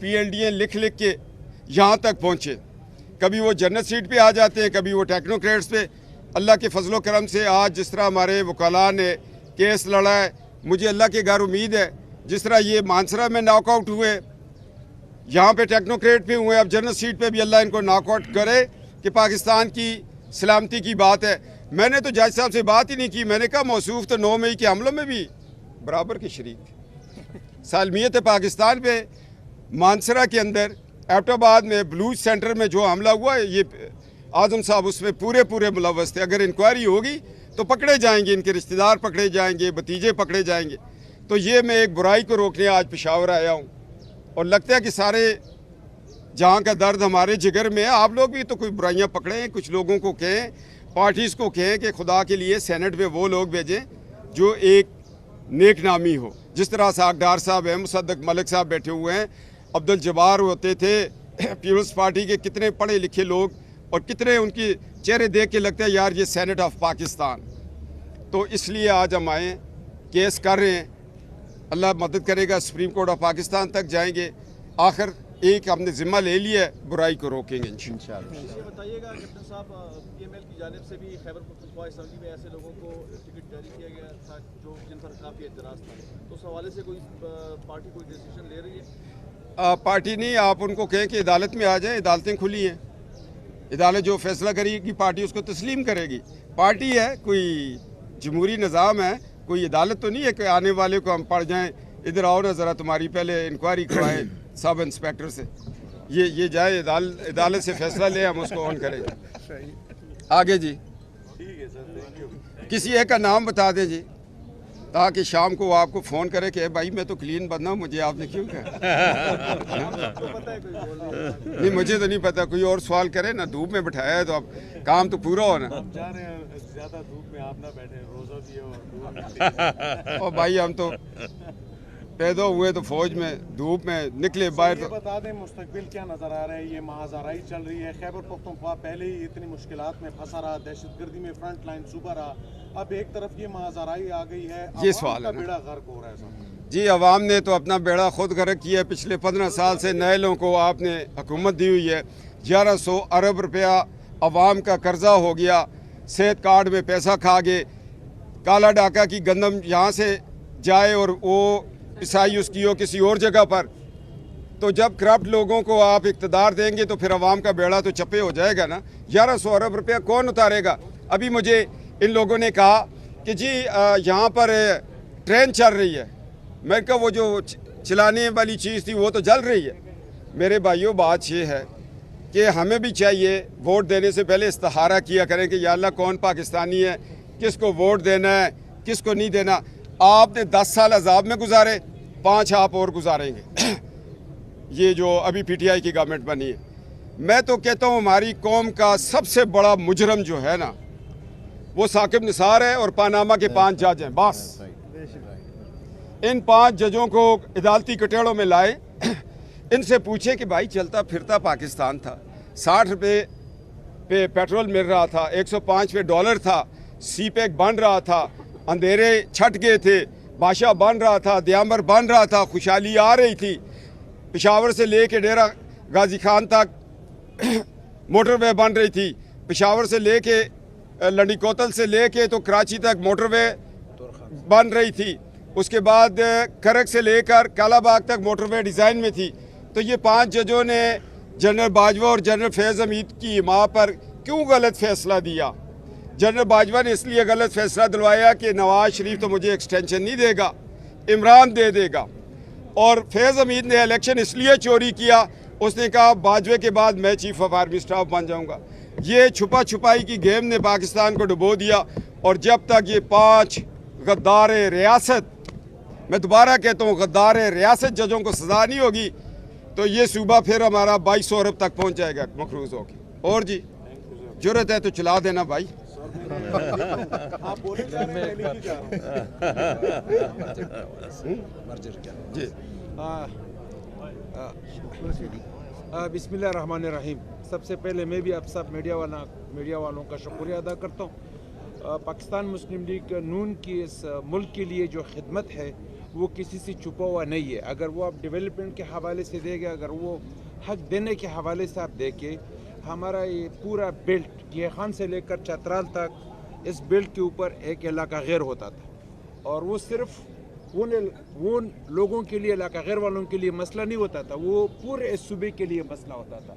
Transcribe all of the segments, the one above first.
PLD لکھ کے یہاں تک پہنچے. کبھی وہ جنرل سیٹ پہ آ جاتے ہیں, کبھی وہ ٹیکنوکریٹس پہ. اللہ کے فضل و کرم سے آج جس طرح ہمارے وکلاء نے کیس لڑا ہے, مجھے اللہ کے گھر امید ہے جس طرح یہ مانسرا میں ناک آؤٹ ہوئے, یہاں پہ ٹیکنوکریٹ پہ ہوئے, اب جنرل سیٹ پہ بھی اللہ ان کو ناک آؤٹ کرے کہ پاکستان کی سلامتی کی بات ہے. میں نے تو جج صاحب سے بات ہی نہیں کی. میں نے کہا موصوف تو 9 مئی کے حملوں میں بھی برابر کے شریک تھے. سالمیت پاکستان پہ مانسرا کے اندر ایبٹ آباد میں بلوچ سینٹر میں جو حملہ ہوا ہے, یہ اعظم صاحب اس میں پورے ملوث تھے. اگر انکوائری ہوگی تو پکڑے جائیں گے, ان کے رشتہ دار پکڑے جائیں گے, بھتیجے پکڑے جائیں گے. تو یہ میں ایک برائی کو روکنے آج پشاور آیا ہوں, اور لگتا ہے کہ سارے جہاں کا درد ہمارے جگر میں ہے. آپ لوگ بھی تو کوئی برائیاں پکڑیں, کچھ لوگوں کو کہیں, پارٹیز کو کہیں کہ خدا کے لیے سینٹ میں وہ لوگ بھیجیں جو ایک نیک نامی ہو. جس طرح ساک ڈار صاحب ہیں, مصدق ملک صاحب بیٹھے ہوئے ہیں, عبدالجبار ہوتے تھے, پیپلز پارٹی کے کتنے پڑھے لکھے لوگ, اور کتنے ان کی چہرے دیکھ کے لگتا ہے یار یہ سینٹ آف پاکستان. تو اس لیے آج ہم آئے, کیس کر رہے ہیں, اللہ مدد کرے گا, سپریم کورٹ آف پاکستان تک جائیں گے. آخر ایک ہم نے ذمہ لے لیا ہے, برائی کو روکیں گے انشاءاللہ. یہ بتائیے گا کیپٹن صاحب, PML کی جانب سے بھی خیبر پختونخوا اسمبلی میں ایسے لوگوں کو ٹکٹ جاری کیا گیا تھا جن پر کافی اعتراض تھا, تو اس حوالے سے کوئی پارٹی کوئی ڈیسیژن لے رہی ہے؟ پارٹی نہیں, آپ ان کو کہیں کہ عدالت میں آ جائیں, عدالتیں کھلی ہیں. عدالت جو فیصلہ کرے گی پارٹی اس کو تسلیم کرے گی. پارٹی ہے, کوئی جمہوری نظام ہے, کوئی عدالت تو نہیں ہے کہ آنے والے کو ہم پڑھ جائیں ادھر آؤ نا ذرا تمہاری پہلے انکوائری کروائیں سب انسپیکٹر سے. یہ جائے عدالت سے فیصلہ لے, ہم اس کو آن کریں. آگے جی, کسی ایک کا نام بتا دیں جی, تاکہ شام کو وہ آپ کو فون کرے کہ بھائی میں تو کلین بندہ ہوں, مجھے آپ نے کیوں کہا؟ نہیں مجھے تو نہیں پتا, کوئی اور سوال کرے نا. دھوپ میں بٹھایا ہے تو اب کام تو پورا ہونا. زیادہ دھوپ میں آپ نہ بیٹھے, روزہ بھی اور اور بھائی ہم تو پیدا ہوئے تو فوج میں, دھوپ میں نکلے باہر. یہ بتا دیں مستقبل کیا نظر آ رہا ہے؟ یہ مہازارائی چل رہی ہے, خیبر پختونخوا پہلے ہی اتنی مشکلات میں پھنسا رہا, دہشت گردی میں فرنٹ لائن صوبہ رہا, اب ایک طرف یہ مہازارائی آ گئی ہے, یہ سوال ہے بیڑا غرق ہو رہا ہے سب. جی, عوام نے تو اپنا بیڑا خود غرق کیا ہے. پچھلے 15 سال سے نئے لوگوں کو آپ نے حکومت دی ہوئی ہے. 1100 ارب روپیہ عوام کا قرضہ ہو گیا, صحت کارڈ میں پیسہ کھا گئے. کالا ڈاکہ کی گندم یہاں سے جائے اور وہ عیسائی اس کی ہو کسی اور جگہ پر. تو جب کرپٹ لوگوں کو آپ اقتدار دیں گے تو پھر عوام کا بیڑا تو چپے ہو جائے گا نا. 1100 ارب روپیہ کون اتارے گا؟ ابھی مجھے ان لوگوں نے کہا کہ جی یہاں پر ٹرین چل رہی ہے. میں نے کہا وہ جو چلانے والی چیز تھی وہ تو جل رہی ہے. میرے بھائیوں, بات یہ ہے کہ ہمیں بھی چاہیے ووٹ دینے سے پہلے استخارہ کیا کریں کہ یا اللہ کون پاکستانی ہے, کس کو ووٹ دینا ہے, کس کو نہیں دینا. آپ نے 10 سال عذاب میں گزارے, 5 آپ اور گزاریں گے. یہ جو ابھی PTI کی گورنمنٹ بنی ہے, میں تو کہتا ہوں ہماری قوم کا سب سے بڑا مجرم جو ہے نا وہ ثاقب نثار ہے, اور پاناما کے 5 جج ہیں. بس ان 5 ججوں کو عدالتی کٹیڑوں میں لائے, ان سے پوچھے کہ بھائی چلتا پھرتا پاکستان تھا, 60 روپے پہ پیٹرول مل رہا تھا, 105 پہ ڈالر تھا, سی پیک بن رہا تھا, اندھیرے چھٹ گئے تھے, بادشاہ بن رہا تھا, دیامبر بن رہا تھا, خوشحالی آ رہی تھی. پشاور سے لے کے ڈیرہ غازی خان تک موٹر وے بن رہی تھی. پشاور سے لے کے لنڈی کوتل سے لے کے تو کراچی تک موٹر وے بن رہی تھی. اس کے بعد کرک سے لے کر کالا باغ تک موٹر وے ڈیزائن میں تھی. تو یہ 5 ججوں نے جنرل باجوہ اور جنرل فیض حمید کی ماں پر کیوں غلط فیصلہ دیا؟ جنرل باجوہ نے اس لیے غلط فیصلہ دلوایا کہ نواز شریف تو مجھے ایکسٹینشن نہیں دے گا, عمران دے گا. اور فیض حمید نے الیکشن اس لیے چوری کیا, اس نے کہا باجوے کے بعد میں چیف آف آرمی اسٹاف بن جاؤں گا. یہ چھپا چھپائی کی گیم نے پاکستان کو ڈبو دیا. اور جب تک یہ 5 غدار ریاست, میں دوبارہ کہتا ہوں غدار ریاست ججوں کو سزا نہیں ہوگی تو یہ صوبہ پھر ہمارا 2200 ارب تک پہنچ جائے گا مقروض ہو کے. اور جی جرت ہے تو چلا دینا بھائی. جی بسم اللہ الرحمن الرحیم. سب سے پہلے میں بھی آپ سب میڈیا والوں کا شکریہ ادا کرتا ہوں. پاکستان مسلم لیگ نون کی اس ملک کے لیے جو خدمت ہے وہ کسی سے چھپا ہوا نہیں ہے. اگر وہ آپ ڈیولپمنٹ کے حوالے سے دیں گے, اگر وہ حق دینے کے حوالے سے آپ دیکھیں, ہمارا یہ پورا بیلٹ یہ خان سے لے کر چترال تک, اس بیلٹ کے اوپر ایک علاقہ غیر ہوتا تھا, اور وہ صرف وہ لوگوں کے لیے, علاقہ غیر والوں کے لیے مسئلہ نہیں ہوتا تھا, وہ پورے اس صوبے کے لیے مسئلہ ہوتا تھا.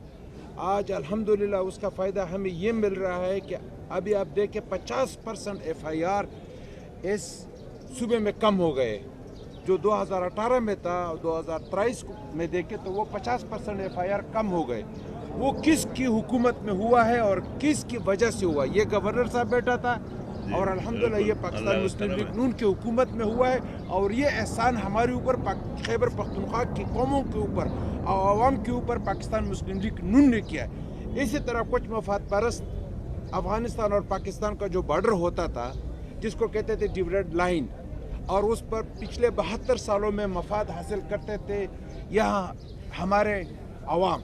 آج الحمدللہ اس کا فائدہ ہمیں یہ مل رہا ہے کہ ابھی آپ دیکھیں 50% FIR اس صوبے میں کم ہو گئے. جو 2018 میں تھا, 2023 میں دیکھیں تو وہ 50% FIR کم ہو گئے. وہ کس کی حکومت میں ہوا ہے اور کس کی وجہ سے ہوا؟ یہ گورنر صاحب بیٹھا تھا, اور الحمدللہ یہ پاکستان مسلم لیگ نون کی حکومت میں ہوا ہے, اور یہ احسان ہمارے اوپر, خیبر پختونخوا کی قوموں کے اوپر, عوام کے اوپر پاکستان مسلم لیگ نون نے کیا ہے. اسی طرح کچھ مفاد پرست افغانستان اور پاکستان کا جو بارڈر ہوتا تھا, جس کو کہتے تھے ڈیویڈ لائن, اور اس پر پچھلے 72 سالوں میں مفاد حاصل کرتے تھے یہاں ہمارے عوام,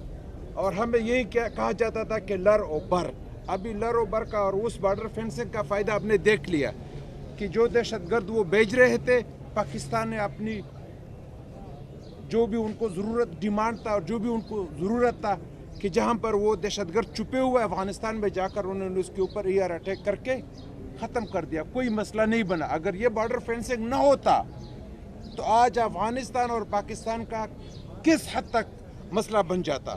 اور ہمیں یہی کہا جاتا تھا کہ لر و بر. ابھی لر و بر کا اور اس بارڈر فینسنگ کا فائدہ آپ نے دیکھ لیا کہ جو دہشت گرد وہ بھیج رہے تھے, پاکستان نے اپنی جو بھی ان کو ضرورت ڈیمانڈ تھا اور جو بھی ان کو ضرورت تھا کہ جہاں پر وہ دہشت گرد چھپے ہوئے افغانستان میں جا کر انہوں نے اس کے اوپر ایئر اٹیک کر کے ختم کر دیا. کوئی مسئلہ نہیں بنا. اگر یہ بارڈر فینسنگ نہ ہوتا تو آج افغانستان اور پاکستان کا کس حد تک مسئلہ بن جاتا.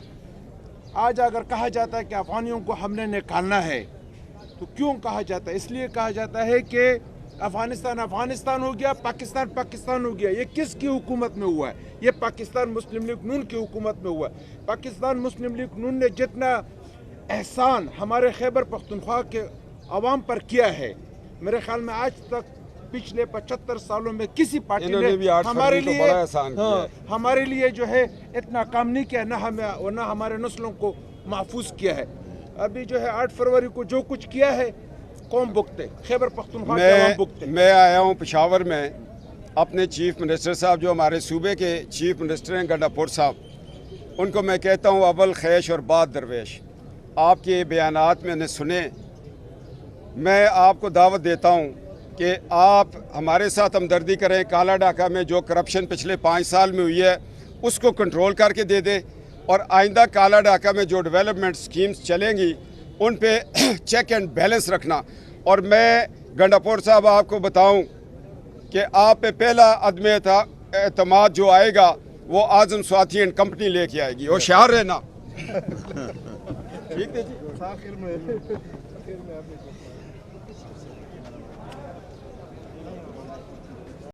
آج اگر کہا جاتا ہے کہ افغانیوں کو ہم نے نکالنا ہے, تو کیوں کہا جاتا ہے؟ اس لیے کہا جاتا ہے کہ افغانستان افغانستان ہو گیا, پاکستان پاکستان ہو گیا. یہ کس کی حکومت میں ہوا ہے؟ یہ پاکستان مسلم لیگ نون کی حکومت میں ہوا ہے. پاکستان مسلم لیگ نون نے جتنا احسان ہمارے خیبر پختونخوا کے عوام پر کیا ہے, میرے خیال میں آج تک پچھلے 75 سالوں میں کسی پارٹی نے ہمارے لیے جو ہے اتنا کام نہیں کیا, نہ ہمارے نسلوں کو محفوظ کیا ہے. ابھی جو ہے 8 فروری کو جو کچھ کیا ہے قوم بکتے, خیبر پختونخوا کے عوام بکتے. میں آیا ہوں پشاور میں اپنے چیف منسٹر صاحب, جو ہمارے صوبے کے چیف منسٹر ہیں گنڈاپور صاحب, ان کو میں کہتا ہوں اول خیش اور بعد درویش. آپ کے بیانات میں نے سنے. میں آپ کو دعوت دیتا ہوں کہ آپ ہمارے ساتھ ہمدردی کریں. کالا ڈاکہ میں جو کرپشن پچھلے 5 سال میں ہوئی ہے اس کو کنٹرول کر کے دے دیں, اور آئندہ کالا ڈاکہ میں جو ڈیولپمنٹ سکیمز چلیں گی ان پہ چیک اینڈ بیلنس رکھنا. اور میں گنڈاپور صاحب آپ کو بتاؤں کہ آپ پہ پہلا عدم اعتماد جو آئے گا وہ اعظم سواتھی اینڈ کمپنی لے کے آئے گی. ہوشیار رہنا. ٹھیک ہے جی.